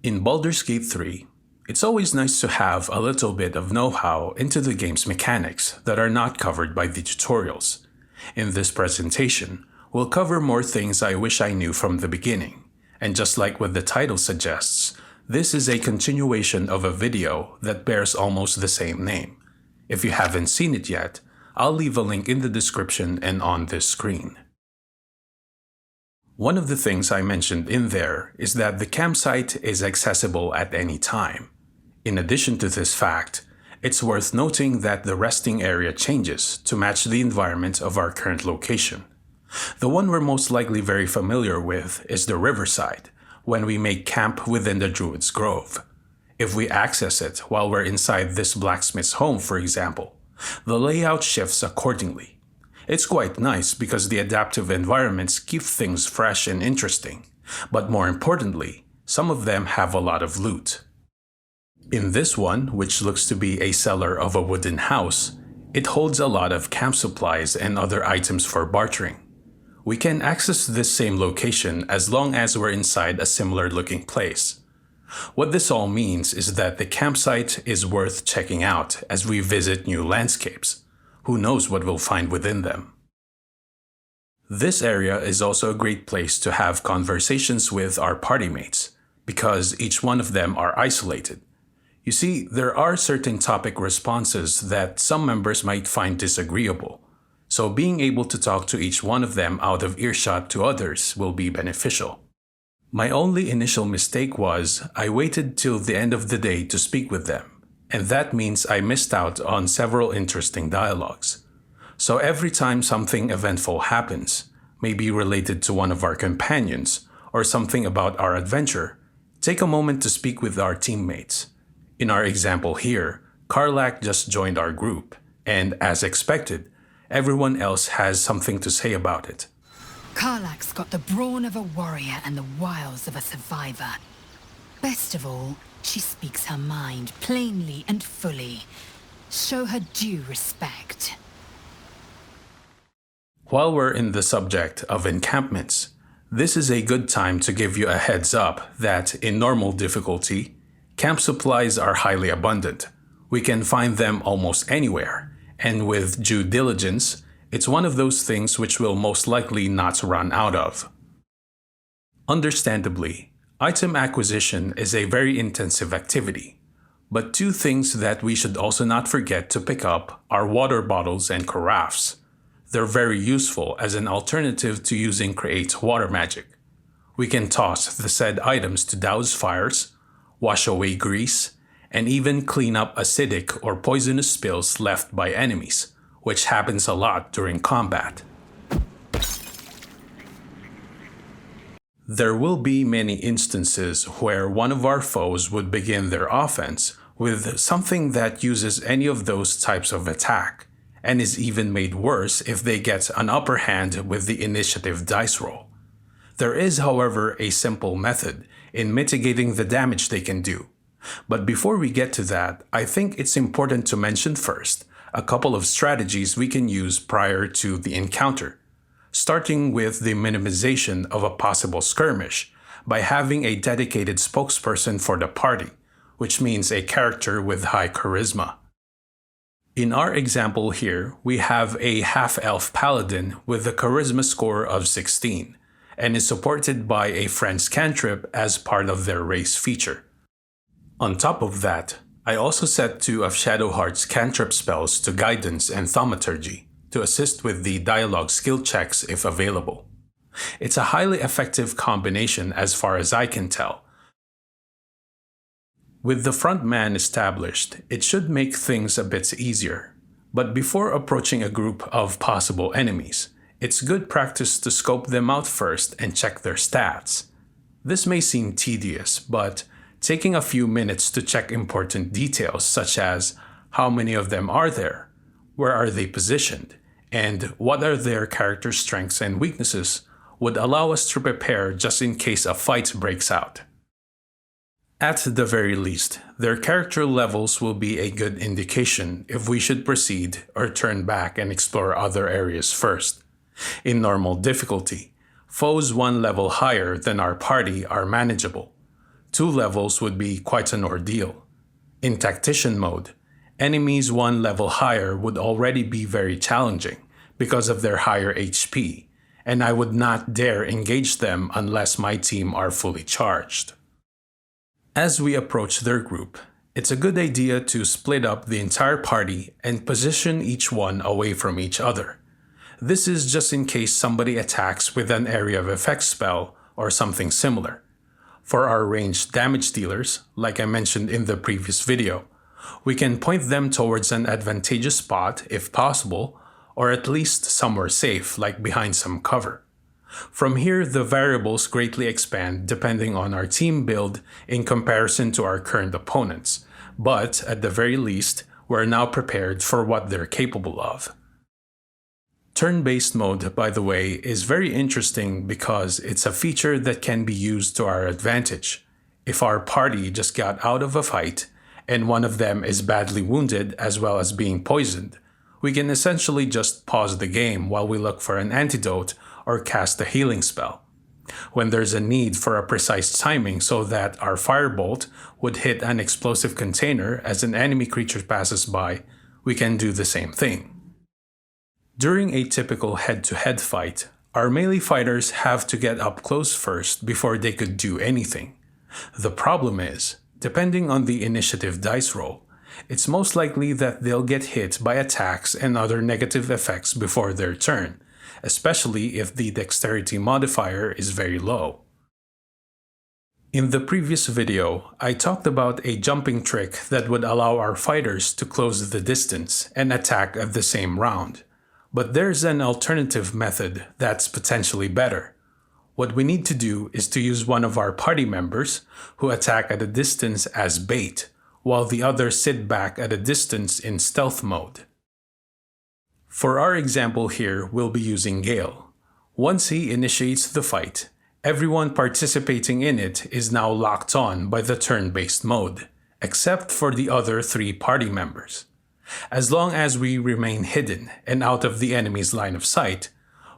In Baldur's Gate 3, it's always nice to have a little bit of know-how into the game's mechanics that are not covered by the tutorials. In this presentation, we'll cover more things I wish I knew from the beginning, and just like what the title suggests, this is a continuation of a video that bears almost the same name. If you haven't seen it yet, I'll leave a link in the description and on this screen. One of the things I mentioned in there is that the campsite is accessible at any time. In addition to this fact, it's worth noting that the resting area changes to match the environment of our current location. The one we're most likely very familiar with is the riverside, when we make camp within the Druid's Grove. If we access it while we're inside this blacksmith's home, for example, the layout shifts accordingly. It's quite nice because the adaptive environments keep things fresh and interesting, but more importantly, some of them have a lot of loot. In this one, which looks to be a cellar of a wooden house, it holds a lot of camp supplies and other items for bartering. We can access this same location as long as we're inside a similar looking place. What this all means is that the campsite is worth checking out as we visit new landscapes. Who knows what we'll find within them. This area is also a great place to have conversations with our party mates, because each one of them are isolated. You see, there are certain topic responses that some members might find disagreeable, so being able to talk to each one of them out of earshot to others will be beneficial. My only initial mistake was I waited till the end of the day to speak with them. And that means I missed out on several interesting dialogues. So every time something eventful happens, maybe related to one of our companions, or something about our adventure, take a moment to speak with our teammates. In our example here, Karlach just joined our group, and as expected, everyone else has something to say about it. Karlach's got the brawn of a warrior and the wiles of a survivor. Best of all, she speaks her mind plainly and fully. Show her due respect. While we're in the subject of encampments, this is a good time to give you a heads up that in normal difficulty, camp supplies are highly abundant. We can find them almost anywhere, and with due diligence, it's one of those things which we'll most likely not run out of. Understandably, item acquisition is a very intensive activity, but two things that we should also not forget to pick up are water bottles and carafes. They're very useful as an alternative to using Create water magic. We can toss the said items to douse fires, wash away grease, and even clean up acidic or poisonous spills left by enemies, which happens a lot during combat. There will be many instances where one of our foes would begin their offense with something that uses any of those types of attack, and is even made worse if they get an upper hand with the initiative dice roll. There is, however, a simple method in mitigating the damage they can do. But before we get to that, I think it's important to mention first a couple of strategies we can use prior to the encounter. Starting with the minimization of a possible skirmish by having a dedicated spokesperson for the party, which means a character with high charisma. In our example here, we have a half-elf paladin with a charisma score of 16, and is supported by a friend's cantrip as part of their race feature. On top of that, I also set two of Shadowheart's cantrip spells to Guidance and Thaumaturgy, to assist with the dialogue skill checks if available. It's a highly effective combination as far as I can tell. With the front man established, it should make things a bit easier. But before approaching a group of possible enemies, it's good practice to scope them out first and check their stats. This may seem tedious, but taking a few minutes to check important details such as how many of them are there, where are they positioned, and what are their character strengths and weaknesses would allow us to prepare just in case a fight breaks out. At the very least, their character levels will be a good indication if we should proceed or turn back and explore other areas first. In normal difficulty, foes one level higher than our party are manageable. 2 levels would be quite an ordeal. In Tactician mode, enemies 1 level higher would already be very challenging because of their higher HP, and I would not dare engage them unless my team are fully charged. As we approach their group, it's a good idea to split up the entire party and position each one away from each other. This is just in case somebody attacks with an area of effect spell or something similar. For our ranged damage dealers, like I mentioned in the previous video, we can point them towards an advantageous spot if possible, or at least somewhere safe like behind some cover. From here, the variables greatly expand depending on our team build in comparison to our current opponents, but at the very least, we're now prepared for what they're capable of. Turn-based mode, by the way, is very interesting because it's a feature that can be used to our advantage. If our party just got out of a fight, and one of them is badly wounded as well as being poisoned, we can essentially just pause the game while we look for an antidote or cast a healing spell. When there's a need for a precise timing so that our firebolt would hit an explosive container as an enemy creature passes by, we can do the same thing. During a typical head-to-head fight, our melee fighters have to get up close first before they could do anything. The problem is, depending on the initiative dice roll, it's most likely that they'll get hit by attacks and other negative effects before their turn, especially if the dexterity modifier is very low. In the previous video, I talked about a jumping trick that would allow our fighters to close the distance and attack at the same round. But there's an alternative method that's potentially better. What we need to do is to use one of our party members who attack at a distance as bait, while the others sit back at a distance in stealth mode. For our example here, we'll be using Gale. Once he initiates the fight, everyone participating in it is now locked on by the turn-based mode, except for the other 3 party members. As long as we remain hidden and out of the enemy's line of sight,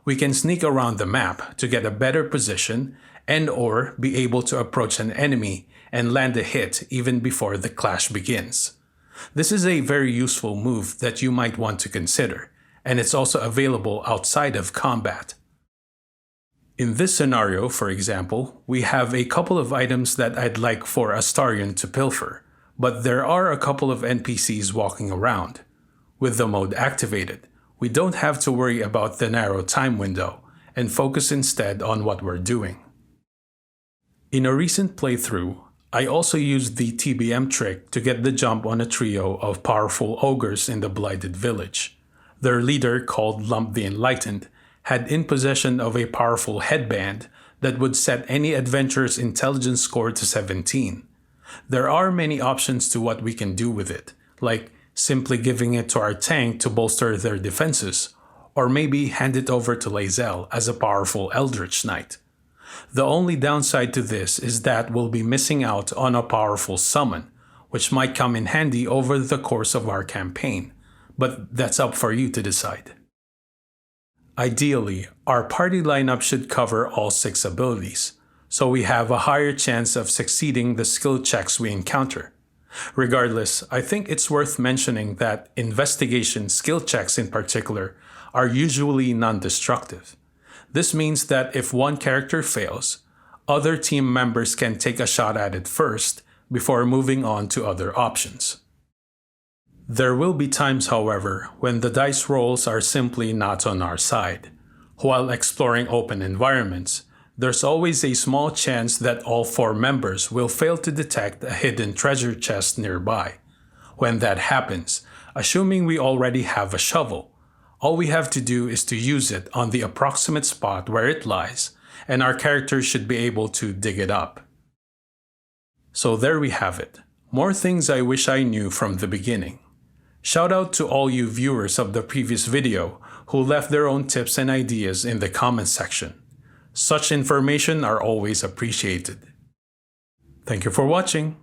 we can sneak around the map to get a better position and/or be able to approach an enemy and land a hit even before the clash begins. This is a very useful move that you might want to consider, and it's also available outside of combat. In this scenario, for example, we have a couple of items that I'd like for Astarion to pilfer, but there are a couple of NPCs walking around. With the mode activated, we don't have to worry about the narrow time window and focus instead on what we're doing. In a recent playthrough, I also used the TBM trick to get the jump on a trio of powerful ogres in the Blighted Village. Their leader, called Lump the Enlightened, had in possession of a powerful headband that would set any adventurer's intelligence score to 17. There are many options to what we can do with it, like simply giving it to our tank to bolster their defenses, or maybe hand it over to Lae'zel as a powerful Eldritch Knight. The only downside to this is that we'll be missing out on a powerful summon, which might come in handy over the course of our campaign, but that's up for you to decide. Ideally, our party lineup should cover all 6 abilities, so we have a higher chance of succeeding the skill checks we encounter. Regardless, I think it's worth mentioning that investigation skill checks in particular are usually non-destructive. This means that if one character fails, other team members can take a shot at it first before moving on to other options. There will be times, however, when the dice rolls are simply not on our side. While exploring open environments, there's always a small chance that all 4 members will fail to detect a hidden treasure chest nearby. When that happens, assuming we already have a shovel, all we have to do is to use it on the approximate spot where it lies, and our characters should be able to dig it up. So there we have it. More things I wish I knew from the beginning. Shout out to all you viewers of the previous video who left their own tips and ideas in the comments section. Such information are always appreciated. Thank you for watching.